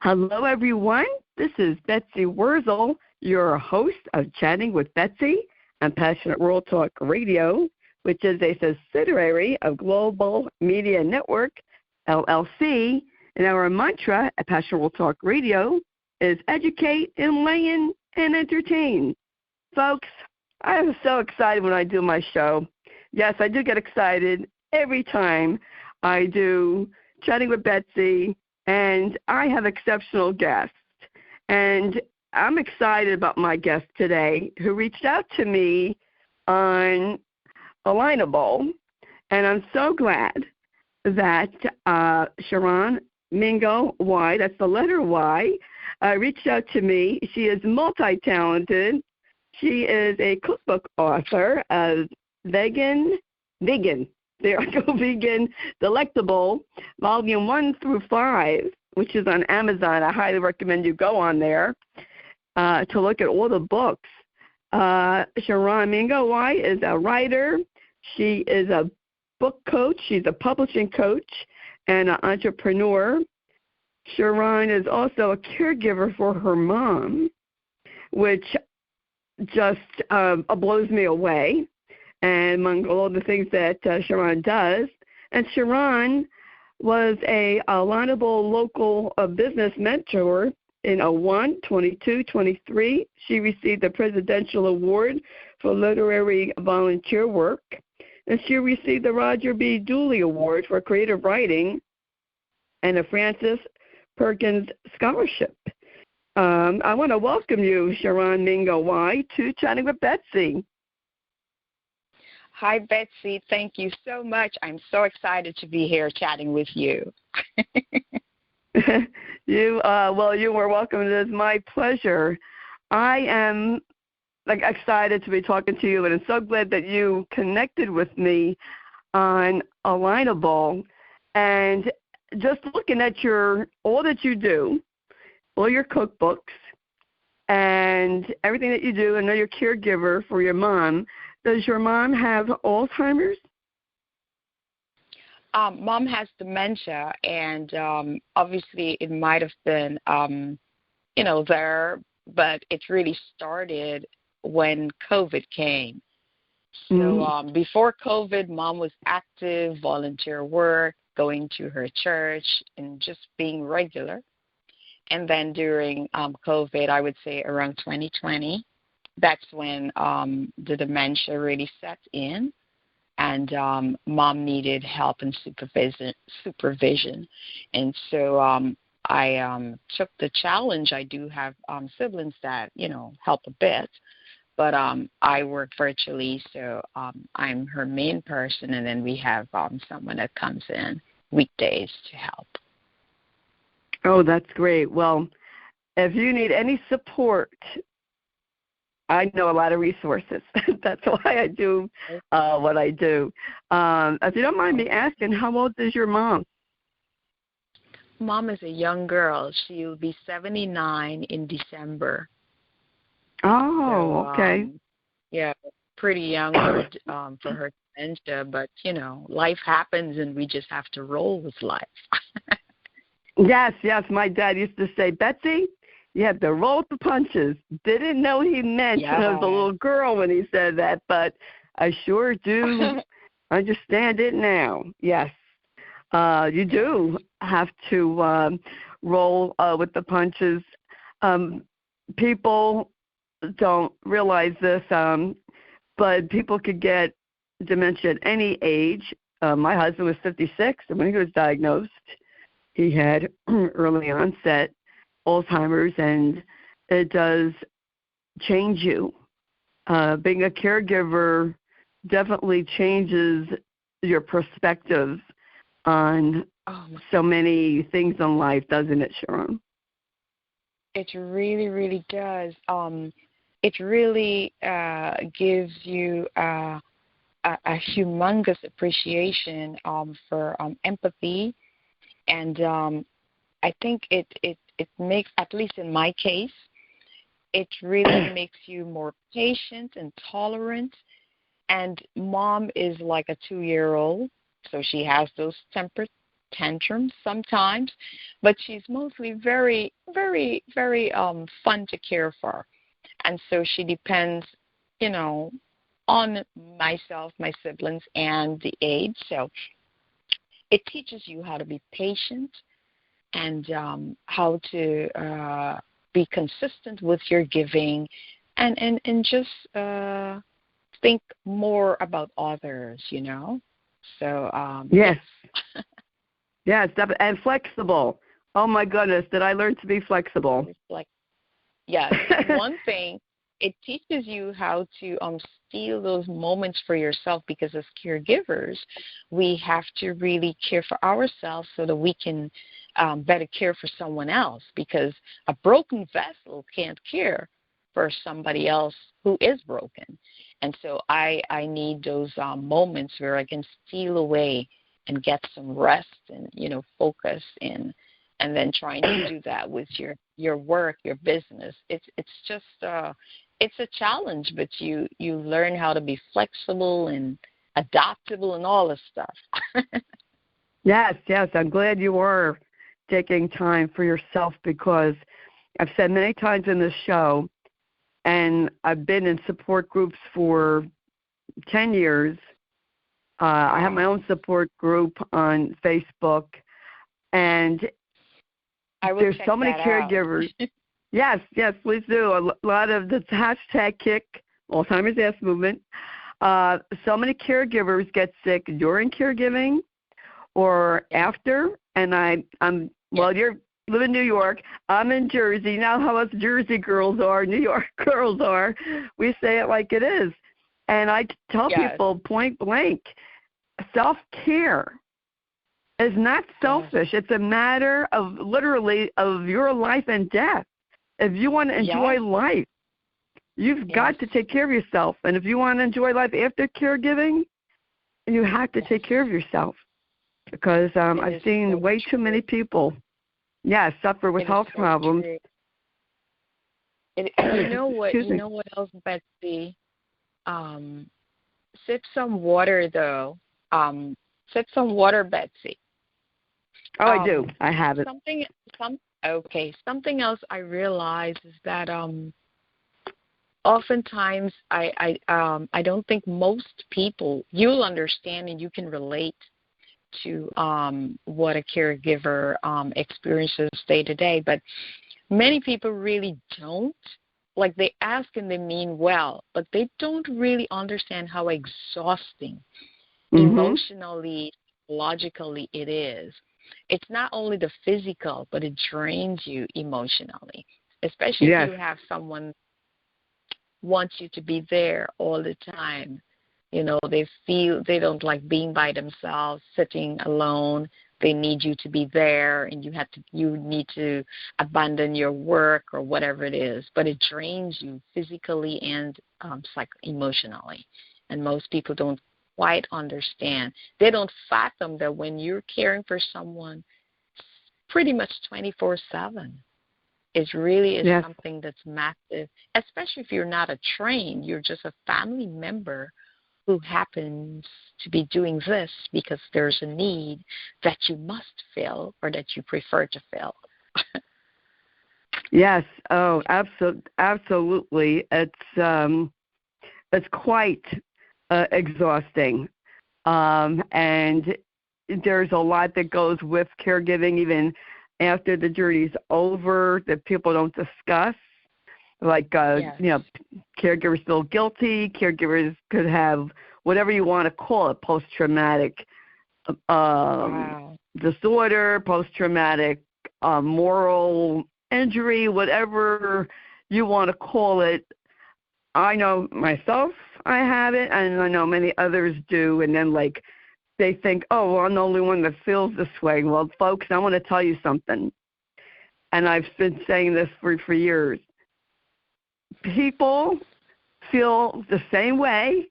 Hello, everyone. This is Betsy Wurzel, your host of Chatting with Betsy on Passionate World Talk Radio, which is a subsidiary of Global Media Network, LLC. And our mantra at Passionate World Talk Radio is educate, enlighten, and entertain. Folks, I am so excited when I do my show. Yes, I do get excited every time I do Chatting with Betsy, and I have exceptional guests. And I'm excited about my guest today who reached out to me on Alignable, and I'm so glad that Sheron Mingo Y, that's the letter Y, reached out to me. She is multi-talented. She is a cookbook author of Vegan, there I go, Vegan Delectable, Volume 1 through 5, which is on Amazon. I highly recommend you go on there to look at all the books. Sheron Mingo Y is a writer. She is a book coach. She's a publishing coach and an entrepreneur. Sheron is also a caregiver for her mom, which just blows me away, and among all the things that Sheron does. And Sheron was a Alignable local business mentor in 01, 22, 23. She received the Presidential Award for Literary Volunteer Work, and she received the Roger B. Dooley Award for Creative Writing and a Francis Perkins Scholarship. I want to welcome you, Sheron Mingo Y, to Chatting with Betsy. Hi, Betsy. Thank you so much. I'm so excited to be here chatting with you. You were welcome. It is my pleasure. I am excited to be talking to you, and I'm so glad that you connected with me on Alignable. And just looking at all that you do, all your cookbooks, and everything that you do, I know you're a caregiver for your mom. Does your mom have Alzheimer's? Mom has dementia, and obviously it might have been, there, but it really started when COVID came. So before COVID, Mom was active, volunteer work, going to her church, and just being regular. And then during COVID, I would say around 2020, that's when the dementia really set in, and Mom needed help and supervision. And so I took the challenge. I do have siblings that, help a bit, but I work virtually, so I'm her main person, and then we have someone that comes in weekdays to help. Oh, that's great. Well, if you need any support, I know a lot of resources. That's why I do what I do. If you don't mind me asking, how old is your mom? Mom is a young girl. She will be 79 in December. Oh, so, okay. Yeah, pretty young for her dementia, but, life happens and we just have to roll with life. Yes. My dad used to say, Betsy, you have to roll with the punches. Didn't know he meant when I was a little girl when he said that, but I sure do understand it now. Yes, you do have to roll with the punches. People don't realize this, but people could get dementia at any age. My husband was 56, and when he was diagnosed, he had early onset Alzheimer's, and it does change you. Being a caregiver definitely changes your perspective on so many things in life, doesn't it, Sheron? It really, really does. It really gives you a humongous appreciation for empathy, and I think it makes, at least in my case, it really makes you more patient and tolerant. And Mom is like a 2-year-old, so she has those temper tantrums sometimes, but she's mostly very, very, very fun to care for. And so she depends, on myself, my siblings, and the aide. So it teaches you how to be patient and how to be consistent with your giving and just think more about others, So, yes. Yes, and flexible. Oh, my goodness, did I learn to be flexible? Yes. And one thing, it teaches you how to steal those moments for yourself, because as caregivers, we have to really care for ourselves so that we can better care for someone else, because a broken vessel can't care for somebody else who is broken. And so I need those moments where I can steal away and get some rest and, focus in, and then trying to do that with your work, your business. It's just it's a challenge, but you learn how to be flexible and adaptable and all this stuff. Yes. I'm glad you are taking time for yourself, because I've said many times in this show, and I've been in support groups for 10 years. I have my own support group on Facebook, and there's so many caregivers. Yes, please do. A lot of the hashtag KICK, Alzheimer's Ass Movement. So many caregivers get sick during caregiving or after. And you live in New York. I'm in Jersey. You know how us Jersey girls are, New York girls are. We say it like it is. And I tell people point blank, self-care is not selfish. It's a matter of literally of your life and death. If you want to enjoy life, you've got to take care of yourself. And if you want to enjoy life after caregiving, you have to take care of yourself. Because I've seen way too many people, suffer with health problems. You know what else, Betsy? Sip some water, though. Sip some water, Betsy. Oh, I do. I have it. Something else I realize is that oftentimes I don't think most people, you'll understand and you can relate to what a caregiver experiences day to day, but many people really don't. Like, they ask and they mean well, but they don't really understand how exhausting emotionally, logically it is. It's not only the physical, but it drains you emotionally, especially if you have someone wants you to be there all the time. They feel they don't like being by themselves, sitting alone. They need you to be there, and you need to abandon your work or whatever it is. But it drains you physically and emotionally. And most people don't quite understand. They don't fathom that when you're caring for someone pretty much 24/7, it really is something that's massive, especially if you're not a trained, you're just a family member who happens to be doing this because there's a need that you must fill or that you prefer to fill. Yes. Oh, absolutely. It's quite exhausting, and there's a lot that goes with caregiving, even after the journey's over, that people don't discuss. Like, caregivers feel guilty. Caregivers could have whatever you want to call it, post-traumatic disorder, post-traumatic moral injury, whatever you want to call it. I know myself, I have it, and I know many others do. And then, they think, oh, well, I'm the only one that feels this way. Well, folks, I want to tell you something. And I've been saying this for years. People feel the same way,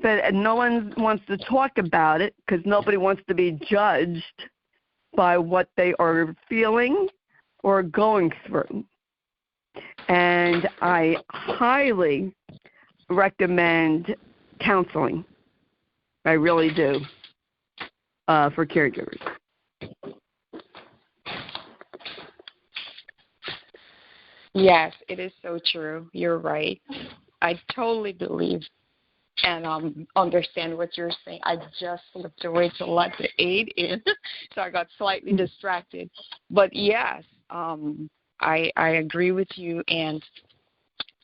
but no one wants to talk about it because nobody wants to be judged by what they are feeling or going through. And I highly recommend counseling. I really do, for caregivers. Yes, it is so true. You're right. I totally believe and understand what you're saying. I just slipped away to let the aid in, so I got slightly distracted. But yes, I agree with you, and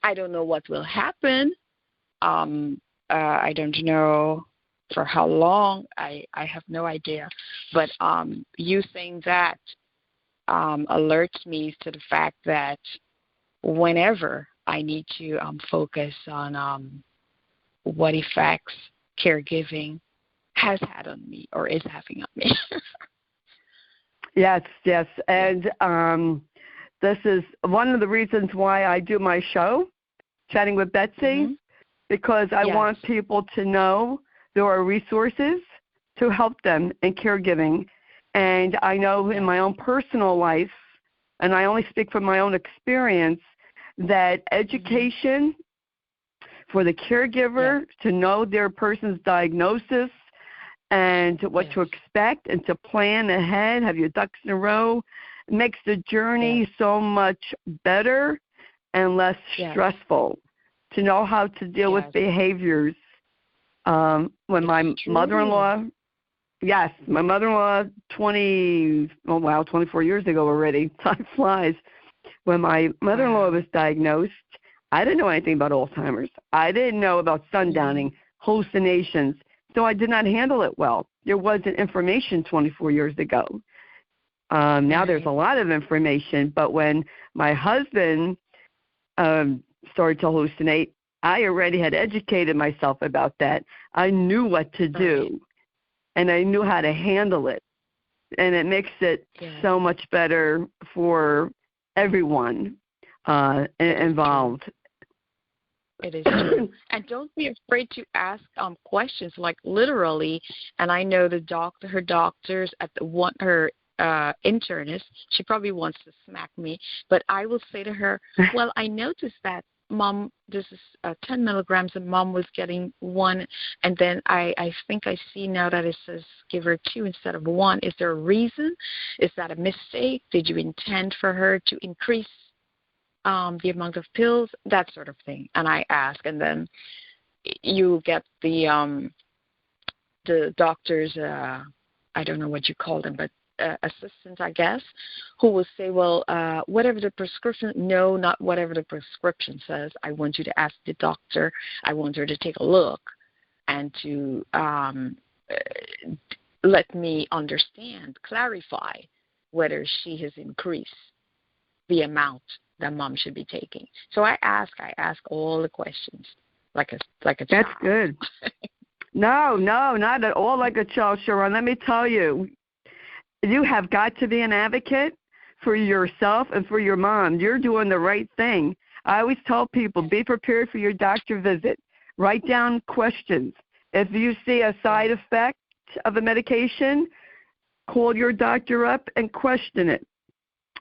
I don't know what will happen. I don't know for how long. I have no idea. But you saying that alerts me to the fact that whenever I need to focus on what effects caregiving has had on me or is having on me. Yes, yes. And this is one of the reasons why I do my show, Chatting with Betsy, because I want people to know there are resources to help them in caregiving. And I know in my own personal life, and I only speak from my own experience, that education for the caregiver to know their person's diagnosis and what to expect and to plan ahead, have your ducks in a row, makes the journey so much better and less stressful. To know how to deal with behaviors. When my mother-in-law, my mother-in-law 24 years ago already, time flies. When my mother-in-law was diagnosed, I didn't know anything about Alzheimer's. I didn't know about sundowning, hallucinations, so I did not handle it well. There wasn't information 24 years ago. Now there's a lot of information, but when my husband started to hallucinate, I already had educated myself about that. I knew what to do, and I knew how to handle it, and it makes it so much better for everyone involved. It is true. And don't be afraid to ask questions, like literally. And I know her doctors at her internist, she probably wants to smack me, but I will say to her, well, I noticed that Mom, this is 10 milligrams, and Mom was getting 1, and then I think I see now that it says give her 2 instead of 1. Is there a reason? Is that a mistake? Did you intend for her to increase the amount of pills? That sort of thing. And I ask, and then you get the doctor's, I don't know what you call them, but assistant, I guess, who will say, well, whatever the prescription, no, not whatever the prescription says. I want you to ask the doctor. I want her to take a look and to let me understand, clarify whether she has increased the amount that Mom should be taking. So I ask all the questions like a child. That's good. No, not at all like a child, Sheron. Let me tell you, you have got to be an advocate for yourself and for your mom. You're doing the right thing. I always tell people, be prepared for your doctor visit. Write down questions. If you see a side effect of a medication, call your doctor up and question it.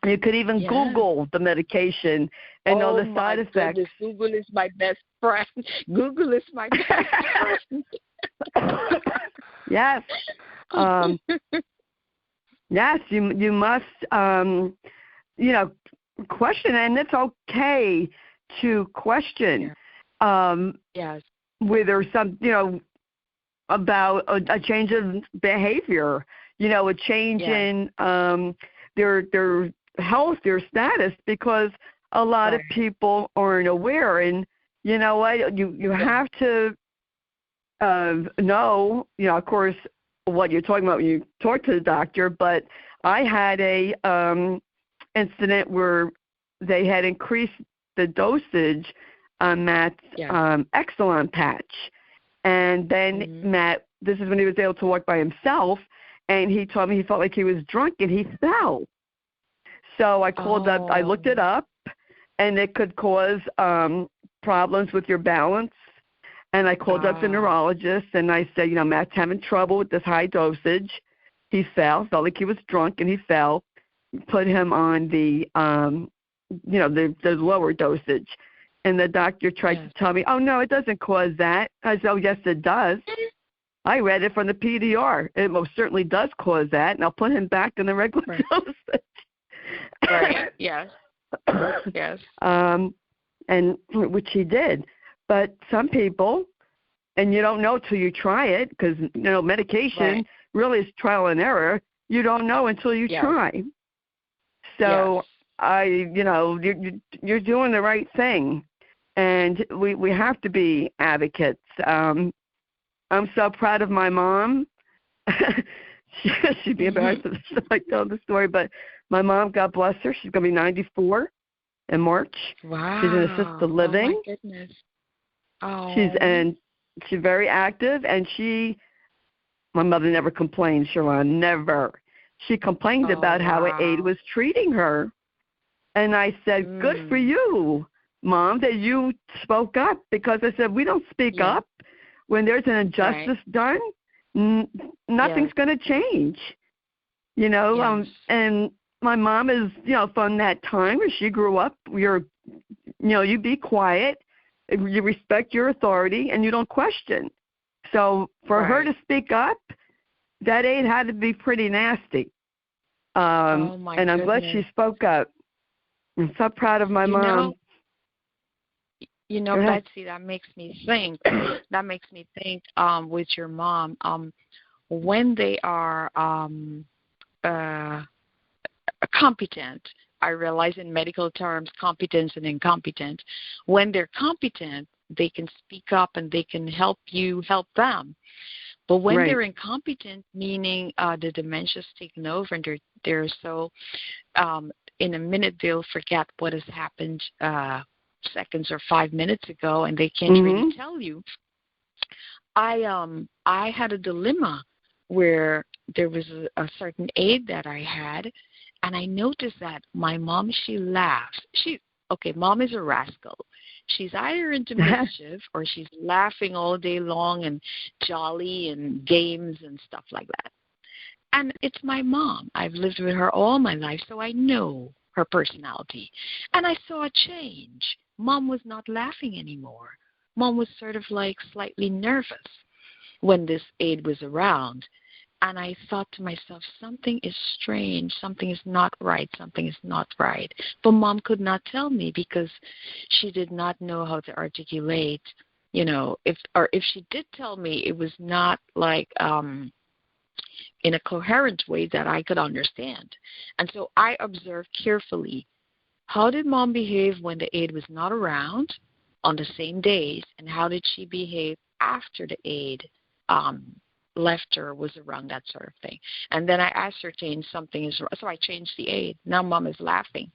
You could even Google the medication and know the side effects. Goodness. Google is my best friend. Google is my best friend. Yes. Yes, you must, question, and it's okay to question. Yes. Whether some, about a change of behavior, a change in their health, their status, because a lot of people aren't aware. And you know what? You have to know, of course, what you're talking about when you talk to the doctor. But I had a incident where they had increased the dosage on Matt's Exelon patch. And then Matt, this is when he was able to walk by himself, and he told me he felt like he was drunk and he fell. So I called up, I looked it up, and it could cause problems with your balance. And I called up the neurologist, and I said, Matt's having trouble with this high dosage. He felt like he was drunk, and he fell. Put him on the lower dosage. And the doctor tried to tell me, oh, no, it doesn't cause that. I said, oh, yes, it does. I read it from the PDR. It most certainly does cause that, and I'll put him back in the regular dosage. Right, yes. Yes. And which he did. But some people, and you don't know till you try it, because medication really is trial and error. You don't know until you try. So you're doing the right thing, and we have to be advocates. I'm so proud of my mom. She'd be embarrassed if I tell the story, but my mom, God bless her, she's going to be 94 in March. Wow. She's in assisted living. Oh, my goodness. Oh. She's very active, and my mother never complained, Sheron, never. She complained about how an aide was treating her. And I said, good for you, Mom, that you spoke up, because I said, we don't speak up when there's an injustice done. Nothing's going to change, and my mom is, from that time where she grew up, you be quiet, you respect your authority, and you don't question. So for her to speak up, that aide had to be pretty nasty. And I'm glad she spoke up. I'm so proud of my mom. Betsy, that makes me think. With your mom, when they are competent, I realize in medical terms, competence and incompetent. When they're competent, they can speak up and they can help you help them. But when they're incompetent, meaning the dementia's taken over and they're so, in a minute they'll forget what has happened seconds or 5 minutes ago, and they can't really tell you. I had a dilemma where there was a certain aide that I had, and I noticed that my mom, she laughs. Mom is a rascal. She's either into mischief or she's laughing all day long and jolly and games and stuff like that. And it's my mom. I've lived with her all my life, so I know her personality. And I saw a change. Mom was not laughing anymore. Mom was sort of like slightly nervous when this aide was around. And I thought to myself, something is strange, something is not right, something is not right. But Mom could not tell me because she did not know how to articulate, if she did tell me, it was not like in a coherent way that I could understand. And so I observed carefully, how did Mom behave when the aide was not around on the same days, and how did she behave after the aide left her, was around, that sort of thing. And then I ascertained something is wrong, so I changed the aide. Now Mom is laughing.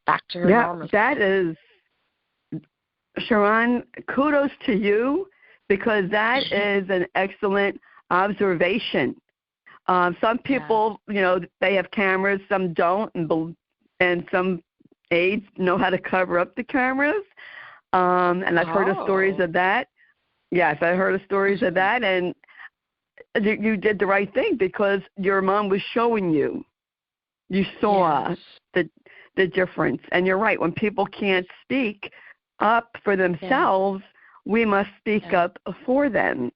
Back to her normal. That is, Sheron, kudos to you, because that is an excellent observation. Some people, they have cameras, some don't, and some aides know how to cover up the cameras. And I've heard of stories of that. Yes, I heard of stories of that, and you did the right thing because your mom was showing you. You saw the difference. And you're right. When people can't speak up for themselves, we must speak up for them.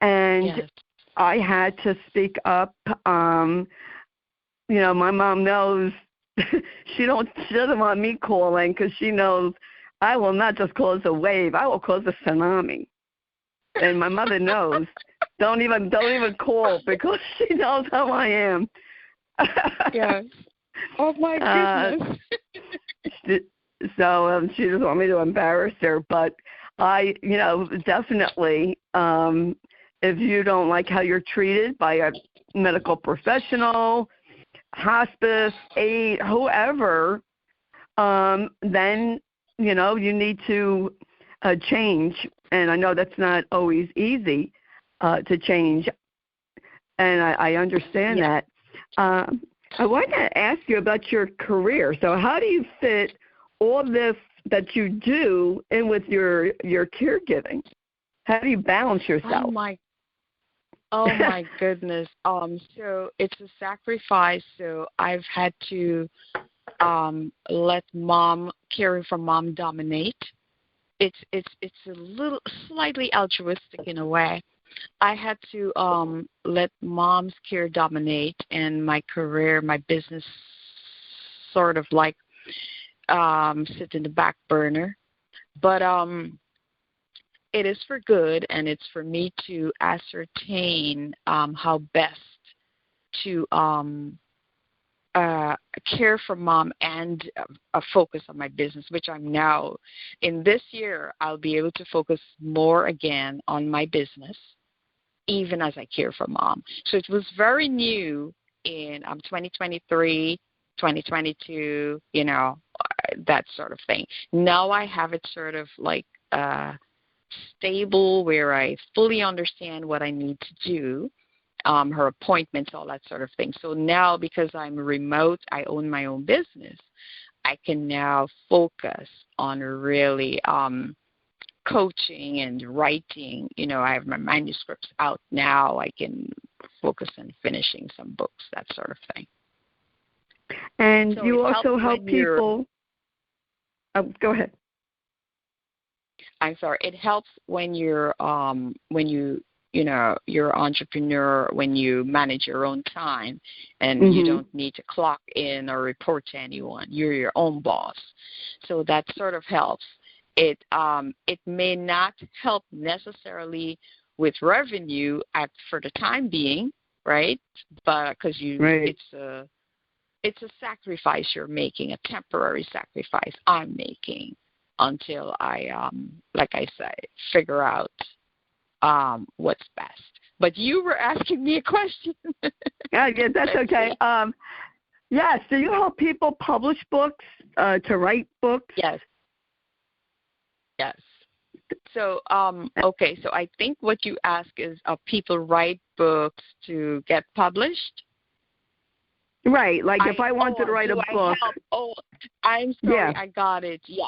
And I had to speak up. My mom knows she doesn't want me calling because she knows I will not just cause a wave. I will cause a tsunami. And my mother knows. Don't even call because she knows how I am. Yes. Oh my goodness. So she doesn't want me to embarrass her, but I, definitely, if you don't like how you're treated by a medical professional, hospice, aide, whoever, then you need to change. And I know that's not always easy to change, and I understand that. I want to ask you about your career. So how do you fit all this that you do in with your caregiving? How do you balance yourself? Oh my goodness. So it's a sacrifice. So I've had to let caring for mom dominate. It's a little slightly altruistic in a way. I had to let mom's care dominate, and my career, my business, sort of like sit in the back burner. But it is for good, and it's for me to ascertain how best to care for mom and focus on my business, which I'm now. In this year, I'll be able to focus more again on my business, even as I care for mom. So it was very new in 2023, 2022, that sort of thing. Now I have it sort of like stable, where I fully understand what I need to do, her appointments, all that sort of thing. So now, because I'm remote, I own my own business, I can now focus on really coaching and writing. I have my manuscripts out now. I can focus on finishing some books, that sort of thing. And so you also help people. Go ahead. I'm sorry. It helps when you're you're an entrepreneur, when you manage your own time, and you don't need to clock in or report to anyone. You're your own boss. So that sort of helps. It may not help necessarily with revenue for the time being, right? But because it's a sacrifice you're making, a temporary sacrifice I'm making until I, like I said, figure out what's best. But you were asking me a question. Yeah, that's okay. Yes, do you help people publish books, to write books? Yes. So, okay, so I think what you ask is, people write books to get published? Right, like if I wanted to write a book. I'm sorry, I got it, yeah.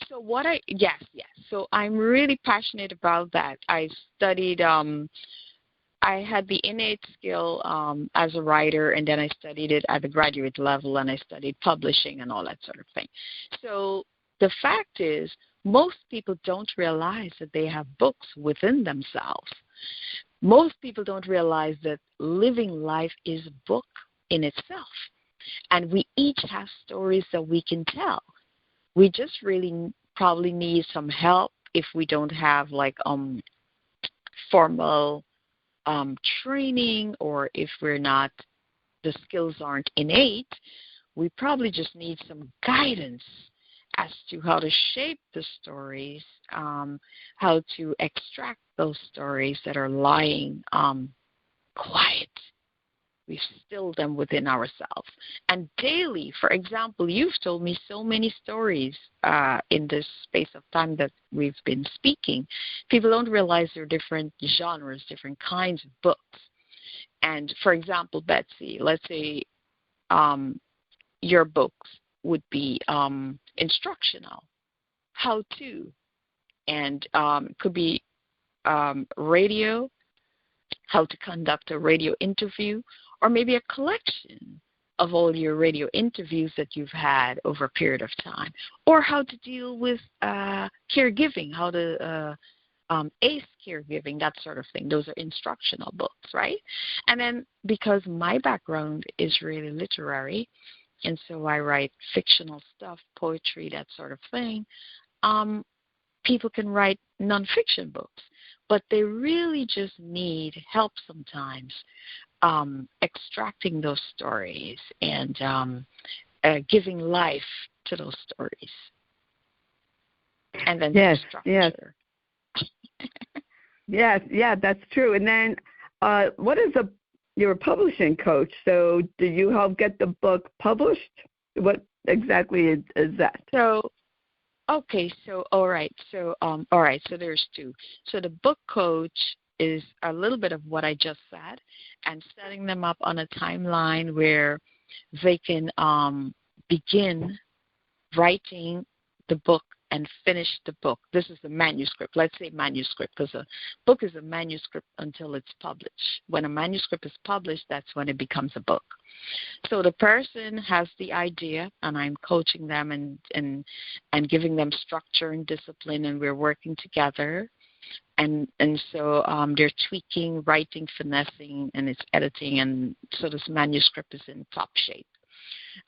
So yes. So I'm really passionate about that. I studied, I had the innate skill as a writer, and then I studied it at the graduate level, and I studied publishing and all that sort of thing. So the fact is, most people don't realize that they have books within themselves. Most people don't realize that living life is a book in itself. And we each have stories that we can tell. We just really probably need some help if we don't have like formal training, or if the skills aren't innate. We probably just need some guidance as to how to shape the stories, how to extract those stories that are lying quiet. We still them within ourselves. And daily, for example, you've told me so many stories in this space of time that we've been speaking. People don't realize there are different genres, different kinds of books. And for example, Betsy, let's say your books would be instructional, how to, and could be radio, how to conduct a radio interview, or maybe a collection of all your radio interviews that you've had over a period of time, or how to deal with caregiving, how to ace caregiving, that sort of thing. Those are instructional books, right? And then because my background is really literary, and so I write fictional stuff, poetry, that sort of thing, people can write nonfiction books, but they really just need help sometimes extracting those stories and giving life to those stories. And then structure. Yes, that's true. And then you're a publishing coach, so do you help get the book published? What exactly is that? So there's two. So the book coach is a little bit of what I just said, and setting them up on a timeline where they can begin writing the book and finish the book. This is the manuscript. Let's say manuscript, because a book is a manuscript until it's published. When a manuscript is published, that's when it becomes a book. So the person has the idea, and I'm coaching them and giving them structure and discipline, and we're working together. And so they're tweaking, writing, finessing, and it's editing, and so this manuscript is in top shape.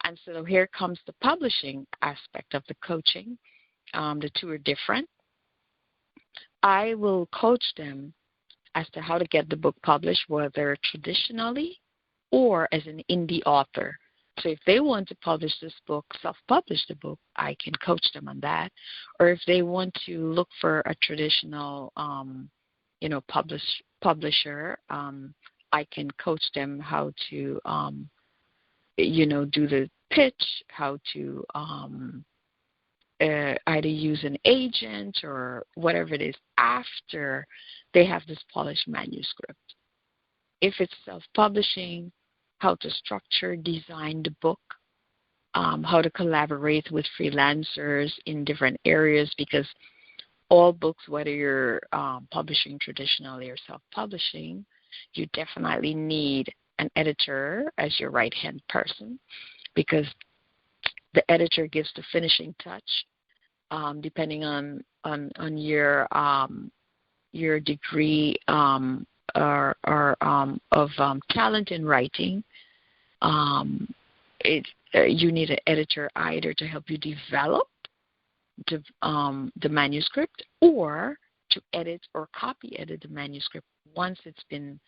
And so here comes the publishing aspect of the coaching. The two are different. I will coach them as to how to get the book published, whether traditionally or as an indie author. So if they want to publish this book, self-publish the book, I can coach them on that. Or if they want to look for a traditional, publisher, I can coach them how to, do the pitch, how to either use an agent or whatever it is after they have this polished manuscript. If it's self-publishing, how to structure, design the book, how to collaborate with freelancers in different areas, because all books, whether you're publishing traditionally or self-publishing, you definitely need an editor as your right-hand person, because the editor gives the finishing touch, depending on your degree or of talent in writing. You need an editor either to help you develop the manuscript, or to edit or copy edit the manuscript once it's been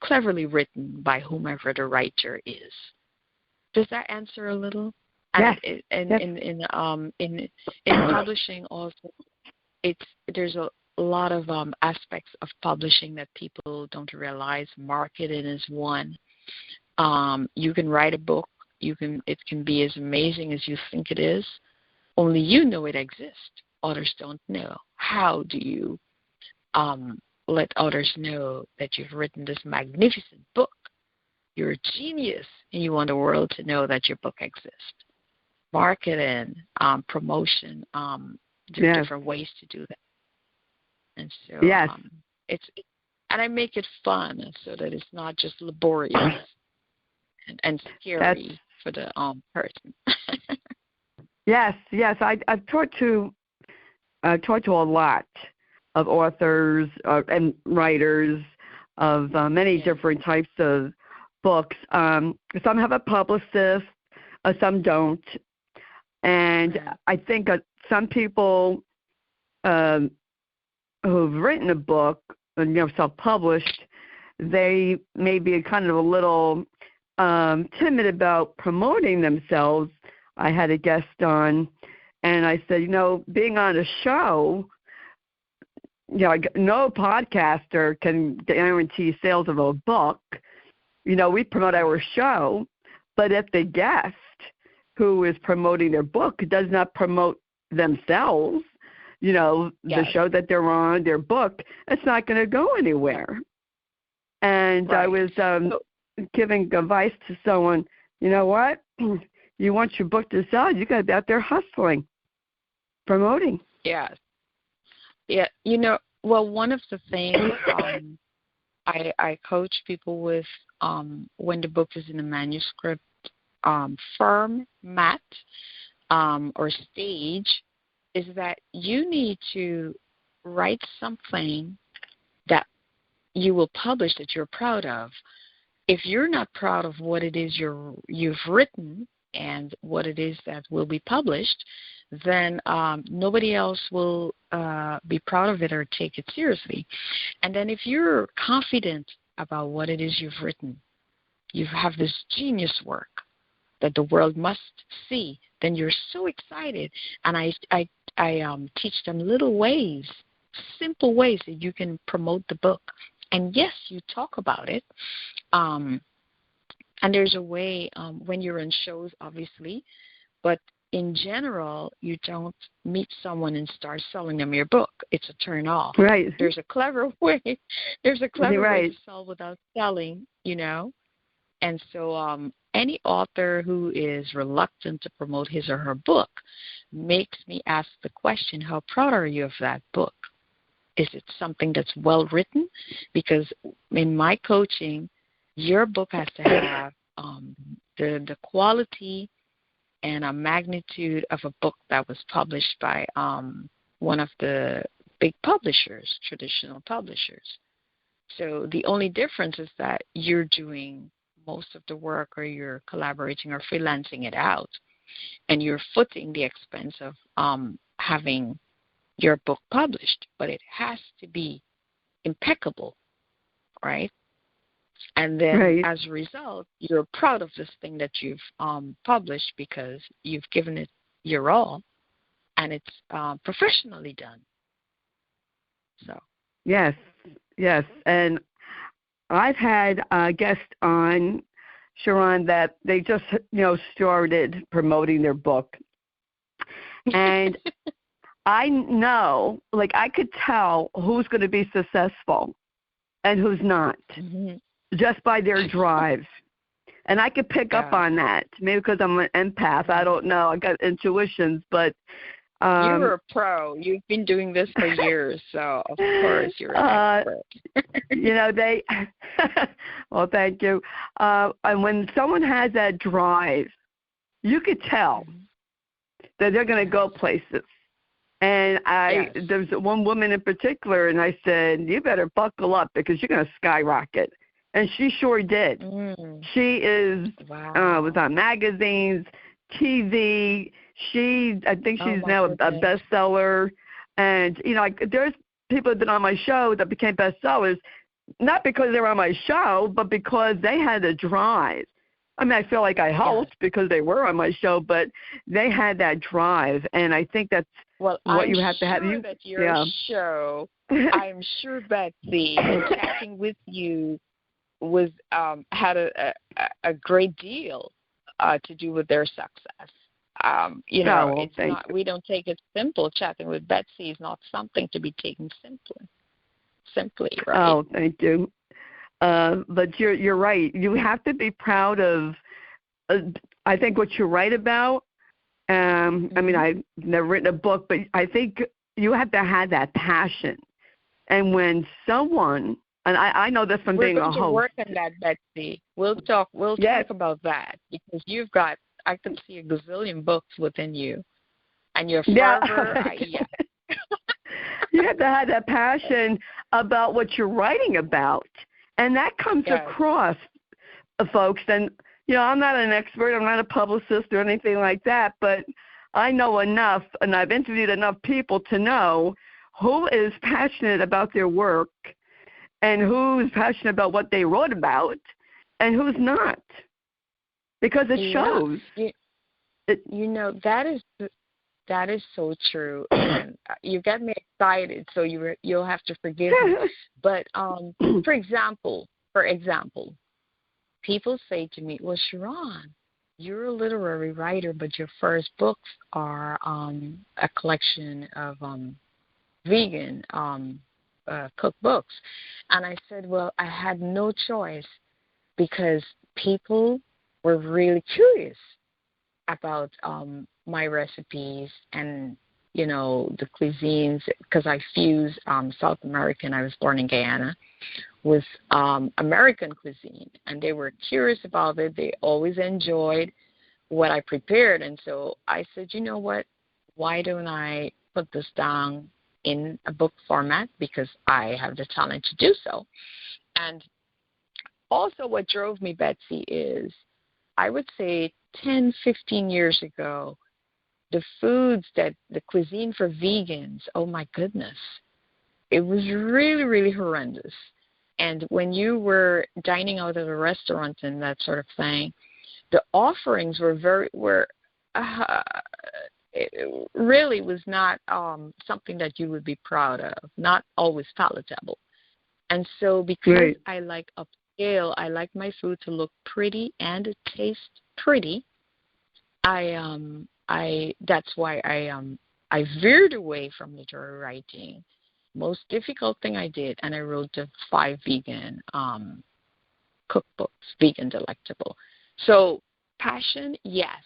cleverly written by whomever the writer is. Does that answer a little? Yes. And in publishing also, there's a lot of aspects of publishing that people don't realize. Marketing is one. You can write a book. It can be as amazing as you think it is. Only you know it exists. Others don't know. How do you let others know that you've written this magnificent book? You're a genius, and you want the world to know that your book exists. Marketing, promotion, there are different ways to do that. And so yes. And I make it fun so that it's not just laborious and scary for the person. Yes. I've talked to a lot of authors and writers of many different types of books. Some have a publicist, some don't. And I think some people who've written a book, self-published, they may be kind of a little timid about promoting themselves. I had a guest on, and I said, being on a show, no podcaster can guarantee sales of a book. We promote our show, but if the guest who is promoting their book does not promote themselves, the show that they're on, their book, it's not going to go anywhere. And I was giving advice to someone, you know what? You want your book to sell, you got to be out there hustling, promoting. Yes. Yeah. Well, one of the things I coach people with when the book is in a manuscript format or stage is that you need to write something that you will publish that you're proud of. If you're not proud of what it is you've written and what it is that will be published, then nobody else will be proud of it or take it seriously. And then if you're confident about what it is you've written, you have this genius work that the world must see, then you're so excited. And I teach them little ways, simple ways that you can promote the book. And yes, you talk about it. And there's a way when you're in shows, obviously, but in general, you don't meet someone and start selling them your book. It's a turn off. Right. There's a clever way. There's a clever way to sell without selling, And so any author who is reluctant to promote his or her book makes me ask the question, how proud are you of that book? Is it something that's well written? Because in my coaching, your book has to have the quality and a magnitude of a book that was published by one of the big publishers, traditional publishers. So the only difference is that you're doing most of the work, or you're collaborating or freelancing it out, and you're footing the expense of having your book published, but it has to be impeccable, right? And then as a result, you're proud of this thing that you've published because you've given it your all, and it's professionally done. So yes, and I've had a guest on, Sheron, that they just started promoting their book, and I know, like, I could tell who's going to be successful and who's not, just by their drive. And I could pick up on that, maybe because I'm an empath. I don't know. I got intuitions, but you're a pro. You've been doing this for years, so of course you're an expert. They. Well, thank you. And when someone has that drive, you could tell that they're going to go places. And there's one woman in particular, and I said, you better buckle up because you're going to skyrocket. And she sure did. She is was on magazines, TV. I think she's now a bestseller. And, there's people that have been on my show that became bestsellers, not because they were on my show, but because they had a drive. I mean, I feel like I helped because they were on my show, but they had that drive. And I think that's what you have to have. That your show, I'm sure, Betsy, chatting with you was had a great deal to do with their success. It's not. We don't take it simple. Chatting with Betsy is not something to be taken simply, right? Oh, thank you. But you're right. You have to be proud of. I think what you write about. I mean, I've never written a book, but I think you have to have that passion. And when someone, and I know this from being a host. We're going to work on that, Betsy. We'll talk about that because you've got. I can see a gazillion books within you, and your fervor. You have to have that passion about what you're writing about, and that comes across, folks. And I'm not an expert. I'm not a publicist or anything like that, but I know enough, and I've interviewed enough people to know who is passionate about their work, and who's passionate about what they wrote about, and who's not. Because it shows. That is so true. And you get me excited, so you'll have to forgive me. But for example, people say to me, "Well, Sheron, you're a literary writer, but your first books are a collection of vegan cookbooks." And I said, "Well, I had no choice because people were really curious about my recipes and, the cuisines, because I fuse South American, I was born in Guyana, with American cuisine. And they were curious about it. They always enjoyed what I prepared. And so I said, you know what, why don't I put this down in a book format, because I have the talent to do so. And also what drove me, Betsy, is I would say 10, 15 years ago, the cuisine for vegans, oh my goodness, it was really, really horrendous. And when you were dining out at a restaurant and that sort of thing, the offerings it really was not something that you would be proud of, not always palatable. And so because I like upscale, I like my food to look pretty and taste pretty. That's why I veered away from literary writing. Most difficult thing I did, and I wrote 5 vegan cookbooks, Vegan Delectable. So passion, yes.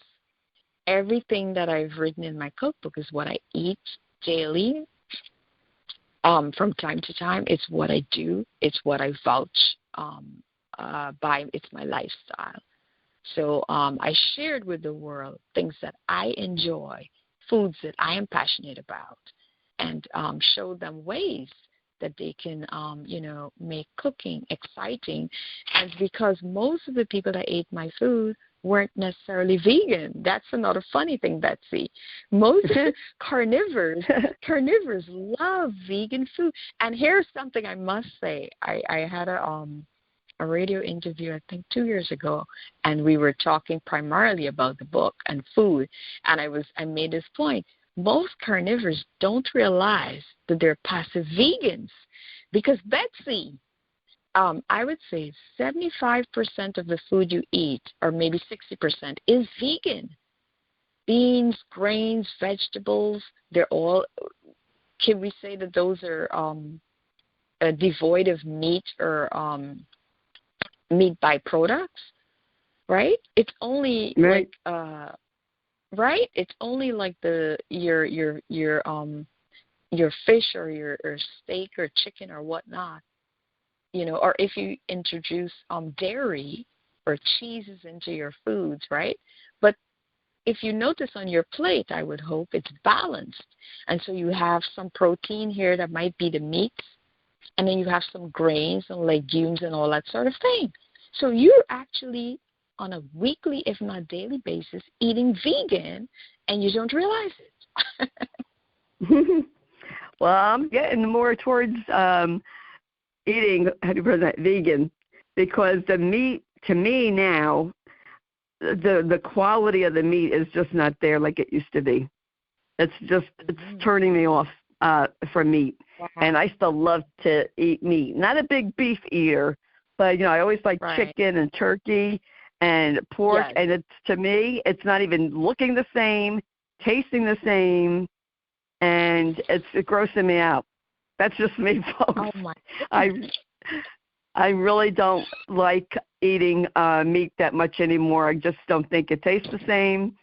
Everything that I've written in my cookbook is what I eat daily. From time to time, it's what I do. It's what I vouch by. It's my lifestyle. So I shared with the world things that I enjoy, foods that I am passionate about, and showed them ways that they can, make cooking exciting. And because most of the people that ate my food weren't necessarily vegan. That's another funny thing, Betsy. Most carnivores love vegan food. And here's something I must say. I had a radio interview, I think 2 years ago, and we were talking primarily about the book and food. And I made this point. Most carnivores don't realize that they're passive vegans because, Betsy, I would say 75% of the food you eat, or maybe 60%, is vegan. Beans, grains, vegetables, they're all, can we say that those are devoid of meat or meat byproducts, right? It's only right. Right? It's only like your fish or your steak or chicken or whatnot, or if you introduce dairy or cheeses into your foods, right? But if you notice on your plate, I would hope it's balanced, and so you have some protein here that might be the meats, and then you have some grains and legumes and all that sort of thing. So you're actually on a weekly, if not daily basis, eating vegan, and you don't realize it. Well, I'm getting more towards eating, how do you pronounce that, vegan, because the meat, to me now, the quality of the meat is just not there like it used to be. It's turning me off from meat. Wow. And I still love to eat meat. Not a big beef eater, but, I always like chicken and turkey and pork, yes. and it's, to me, it's not even looking the same, tasting the same, and it's grossing me out. That's just me, folks. Oh my! I really don't like eating meat that much anymore. I just don't think it tastes the same,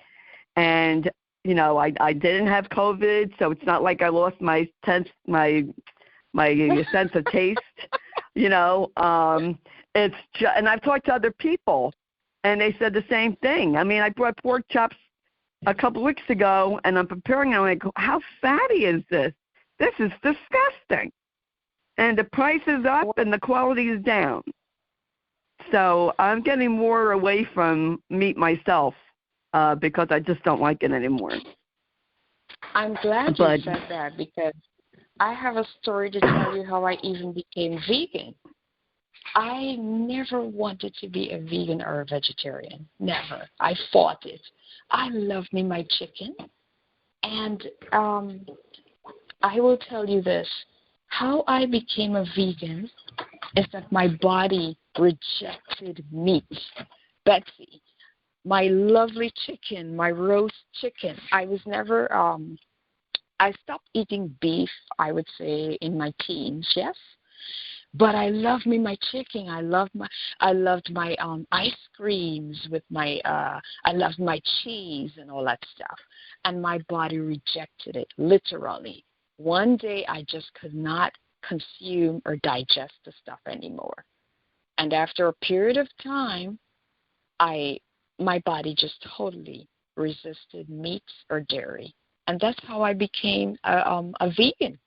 and I didn't have COVID, so it's not like I lost my sense of taste. It's just, and I've talked to other people, and they said the same thing. I mean, I brought pork chops a couple weeks ago, and I'm preparing them. I'm like, how fatty is this? This is disgusting. And the price is up, and the quality is down. So I'm getting more away from meat myself because I just don't like it anymore. I'm glad you said that, because I have a story to tell you how I even became vegan. I never wanted to be a vegan or a vegetarian. Never. I fought it. I love me my chicken. And I will tell you this. How I became a vegan is that my body rejected meat. Betsy, my lovely chicken, my roast chicken, I was never, I stopped eating beef, I would say, in my teens, yes. But I love me my chicken. I loved my ice creams with I loved my cheese and all that stuff. And my body rejected it, literally. One day I just could not consume or digest the stuff anymore. And after a period of time, my body just totally resisted meats or dairy. And that's how I became a vegan.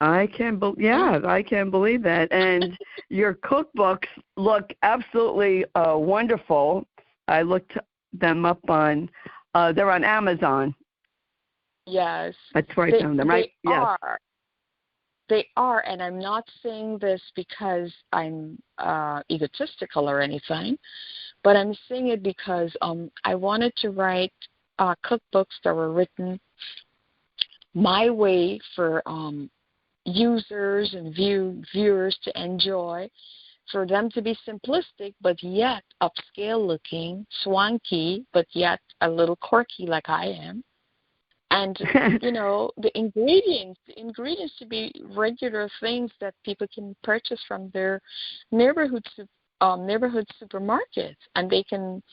I can believe that. And your cookbooks look absolutely wonderful. I looked them up on, they're on Amazon. Yes. That's where I found them, right? They are, and I'm not saying this because I'm egotistical or anything, but I'm saying it because I wanted to write cookbooks that were written my way for users and viewers to enjoy, for them to be simplistic but yet upscale looking, swanky but yet a little quirky like I am. And, the ingredients to be regular things that people can purchase from their neighborhood supermarkets, and they can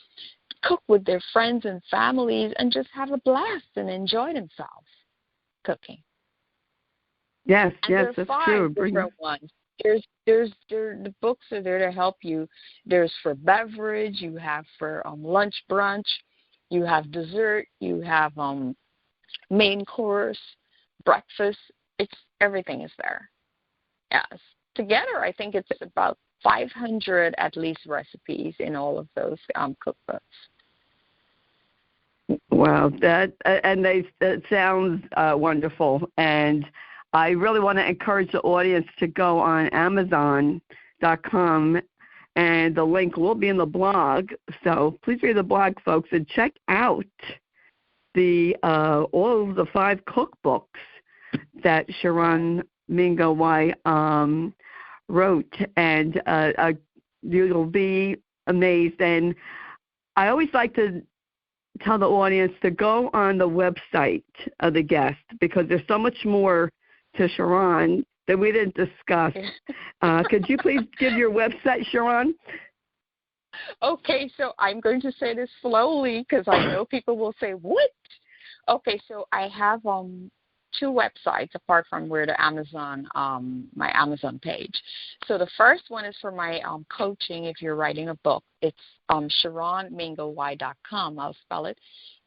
cook with their friends and families and just have a blast and enjoy themselves cooking. Yes, and yes, there are that's 5 true. different ones. The books are there to help you. There's for beverage, you have for lunch, brunch, you have dessert, you have main course, breakfast. everything is there. Yes. Together, I think it's about 500 at least recipes in all of those cookbooks. Wow, that sounds wonderful, and I really want to encourage the audience to go on Amazon.com, and the link will be in the blog. So please read the blog, folks, and check out all of the 5 cookbooks that Sheron Mingo-Wai wrote, and you'll be amazed. And I always like to tell the audience to go on the website of the guest, because there's so much more to Sheron that we didn't discuss. Could you please give your website, Sheron? Okay, so I'm going to say this slowly because I know people will say, what? Okay, so I have 2 websites apart from where the Amazon, my Amazon page. So the first one is for my coaching. If you're writing a book, it's SheronMingoWai.com. I'll spell it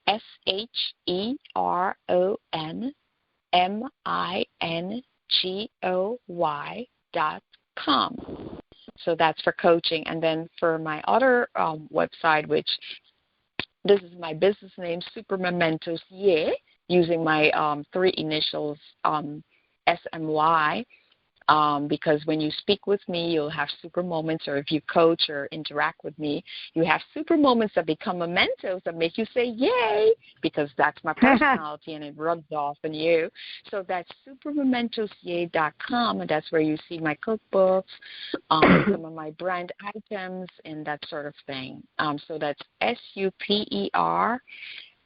SheronMingoY.com. So that's for coaching. And then for my other website, which this is my business name, Super Mementos, using my 3 initials, SMY, because when you speak with me, you'll have super moments, or if you coach or interact with me, you have super moments that become mementos that make you say, yay, because that's my personality and it rubs off on you. So that's supermementosyay.com, and that's where you see my cookbooks, some of my brand items, and that sort of thing. So that's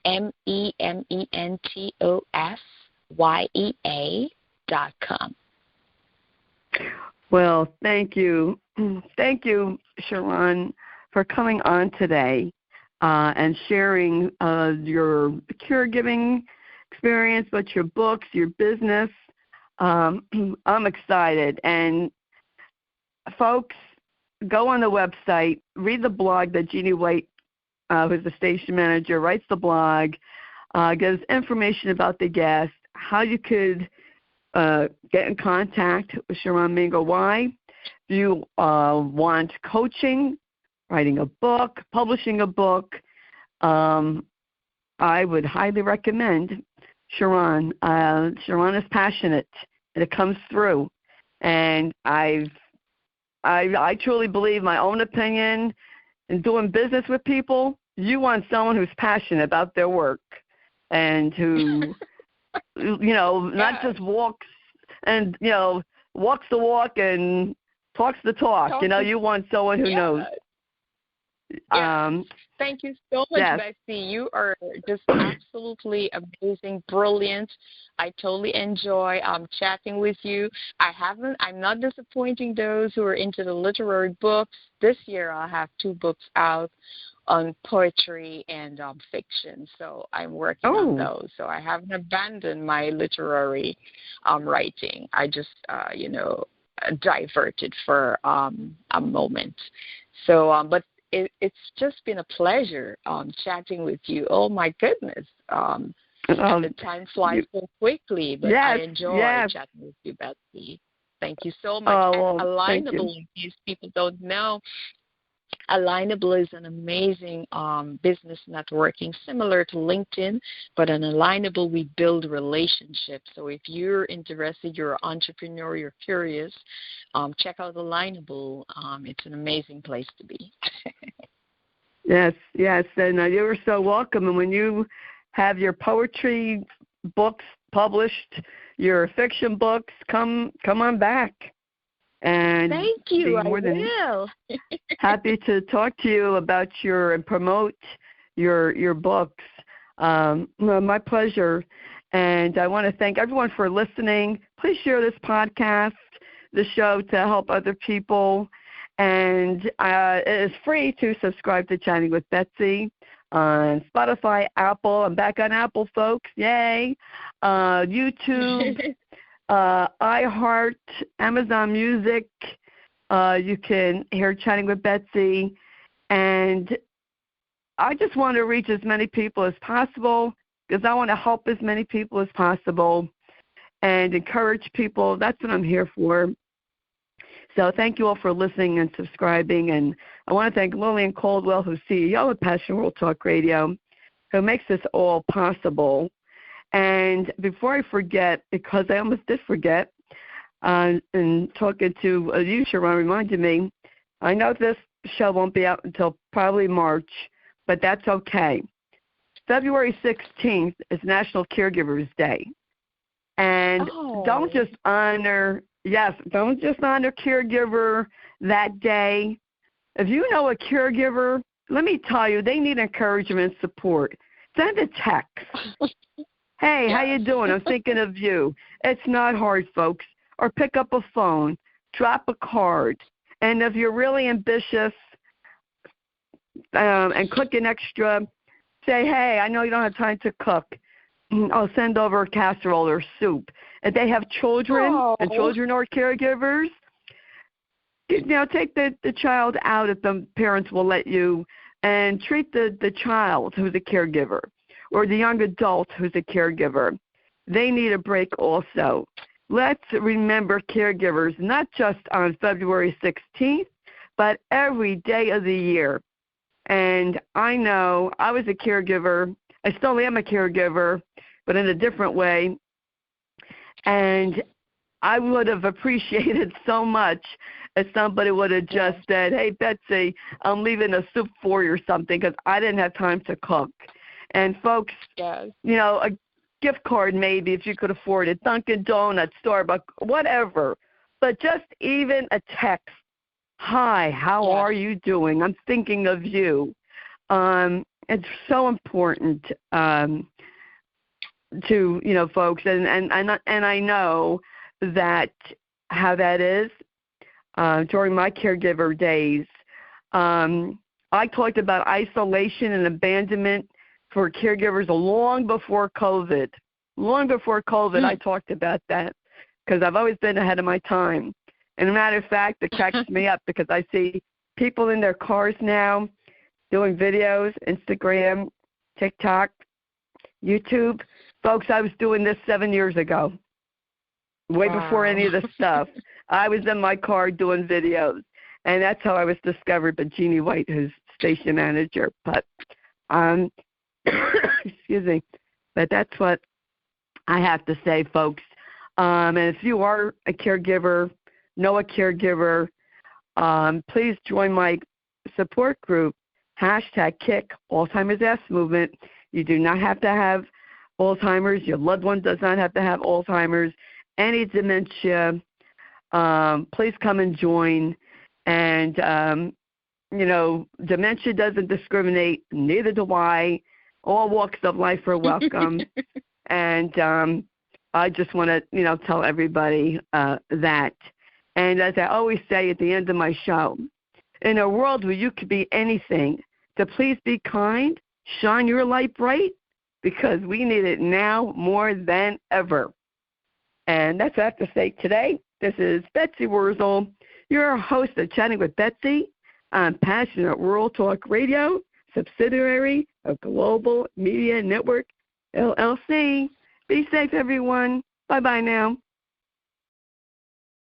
SuperMementosYea.com. Well, thank you. Thank you, Sheron, for coming on today and sharing your caregiving experience, but your books, your business. I'm excited. And, folks, go on the website, read the blog that Jeannie White, who's the station manager, writes the blog, gives information about the guest, how you could get in contact with Sheron Mingo-Wai. If you want coaching, writing a book, publishing a book, I would highly recommend Sheron. Sheron is passionate, and it comes through. And I truly believe, my own opinion, in doing business with people, you want someone who's passionate about their work and who not just walks and, walks the walk and talks the talk. You want someone who knows. Thank you so much, Betsy. You are just absolutely amazing, brilliant. I totally enjoy chatting with you. I'm not disappointing those who are into the literary books. This year I'll have 2 books out on poetry and fiction, so I'm working on those. So I haven't abandoned my literary writing. I just, diverted for a moment. So, but it's just been a pleasure chatting with you. Oh, my goodness. The time flies so quickly, but I enjoy chatting with you, Betsy. Thank you so much. Alignable, in case people don't know, Alignable is an amazing business networking, similar to LinkedIn, but on Alignable, we build relationships. So if you're interested, you're an entrepreneur, you're curious, check out Alignable. It's an amazing place to be. Yes, and you're so welcome. And when you have your poetry books published, your fiction books, come on back. And thank you. I will. Happy to talk to you about and promote your books. My pleasure. And I want to thank everyone for listening. Please share this podcast, the show, to help other people. And it is free to subscribe to Chatting with Betsy on Spotify, Apple. I'm back on Apple, folks. Yay. YouTube. iHeart, Amazon Music, you can hear Chatting with Betsy. And I just want to reach as many people as possible because I want to help as many people as possible. and encourage people. That's what I'm here for. So thank you all for listening and subscribing. And I want to thank Lillian Caldwell, who's CEO of Passion World Talk Radio, who makes this all possible. And before I forget, because I almost did forget, and talking to you, Sheron, reminded me, I know this show won't be out until probably March, but that's okay. February 16th is National Caregivers Day. And don't just honor caregiver that day. If you know a caregiver, let me tell you, they need encouragement and support. Send a text. Hey, how you doing? I'm thinking of you. It's not hard, folks. Or pick up a phone, drop a card. And if you're really ambitious and cooking extra, say, hey, I know you don't have time to cook. I'll send over a casserole or soup. If they have children and children are caregivers, take the child out if the parents will let you, and treat the child who's a caregiver or the young adult who's a caregiver. They need a break also. Let's remember caregivers not just on February 16th, but every day of the year. And I know I was a caregiver. I still am a caregiver, but in a different way. And I would have appreciated so much if somebody would have just said, hey, Betsy, I'm leaving a soup for you or something because I didn't have time to cook. And, folks, a gift card maybe if you could afford it, Dunkin' Donuts, Starbucks, whatever. But just even a text, hi, how are you doing? I'm thinking of you. It's so important to, folks. And I know that how that is. During my caregiver days, I talked about isolation and abandonment for caregivers long before COVID. Long before COVID, I talked about that because I've always been ahead of my time. And a matter of fact, it cracks me up because I see people in their cars now doing videos, Instagram, TikTok, YouTube. Folks, I was doing this 7 years ago, way before any of this stuff. I was in my car doing videos, and that's how I was discovered by Jeannie White, who's station manager. But, excuse me, but that's what I have to say, folks. And if you are a caregiver, know a caregiver, please join my support group, #Kick Alzheimer's Ass Movement. You do not have to have Alzheimer's. Your loved one does not have to have Alzheimer's. Any dementia, please come and join. And, dementia doesn't discriminate. Neither do I. All walks of life are welcome. And I just want to, tell everybody that. And as I always say at the end of my show, in a world where you could be anything, to please be kind, shine your light bright, because we need it now more than ever. And that's what I have to say today. This is Betsy Wurzel, your host of Chatting with Betsy on Passionate Rural Talk Radio, subsidiary of Global Media Network, LLC. Be safe, everyone. Bye-bye now.